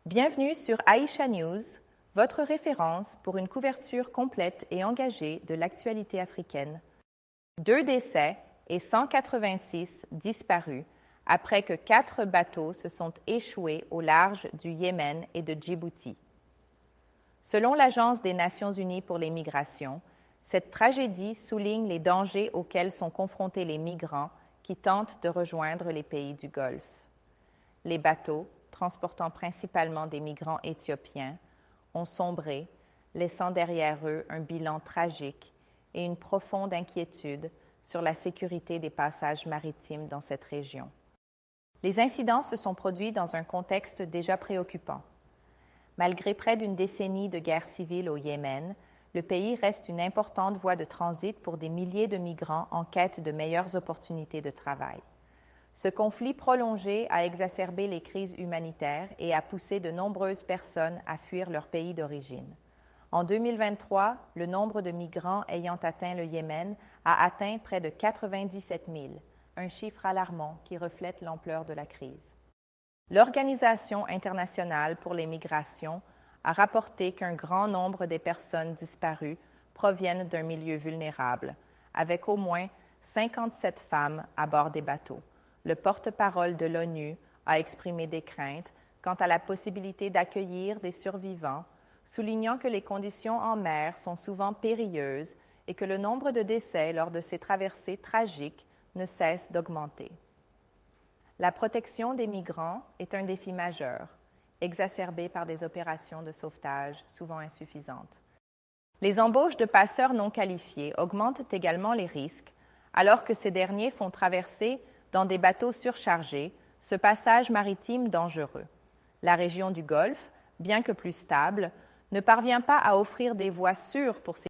Bienvenue sur Aïcha News, votre référence pour une couverture complète et engagée de l'actualité africaine. 2 décès et 186 disparus après que 4 bateaux se sont échoués au large du Yémen et de Djibouti. Selon l'Agence des Nations unies pour les migrations, cette tragédie souligne les dangers auxquels sont confrontés les migrants qui tentent de rejoindre les pays du Golfe. Les bateaux, transportant principalement des migrants éthiopiens, ont sombré, laissant derrière eux un bilan tragique et une profonde inquiétude sur la sécurité des passages maritimes dans cette région. Les incidents se sont produits dans un contexte déjà préoccupant. Malgré près d'une décennie de guerre civile au Yémen, le pays reste une importante voie de transit pour des milliers de migrants en quête de meilleures opportunités de travail. Ce conflit prolongé a exacerbé les crises humanitaires et a poussé de nombreuses personnes à fuir leur pays d'origine. En 2023, le nombre de migrants ayant atteint le Yémen a atteint près de 97 000, un chiffre alarmant qui reflète l'ampleur de la crise. L'Organisation internationale pour les migrations a rapporté qu'un grand nombre des personnes disparues proviennent d'un milieu vulnérable, avec au moins 57 femmes à bord des bateaux. Le porte-parole de l'ONU a exprimé des craintes quant à la possibilité d'accueillir des survivants, soulignant que les conditions en mer sont souvent périlleuses et que le nombre de décès lors de ces traversées tragiques ne cesse d'augmenter. La protection des migrants est un défi majeur, exacerbé par des opérations de sauvetage souvent insuffisantes. Les embauches de passeurs non qualifiés augmentent également les risques, alors que ces derniers font traverser dans des bateaux surchargés ce passage maritime dangereux. La région du Golfe, bien que plus stable, ne parvient pas à offrir des voies sûres pour ces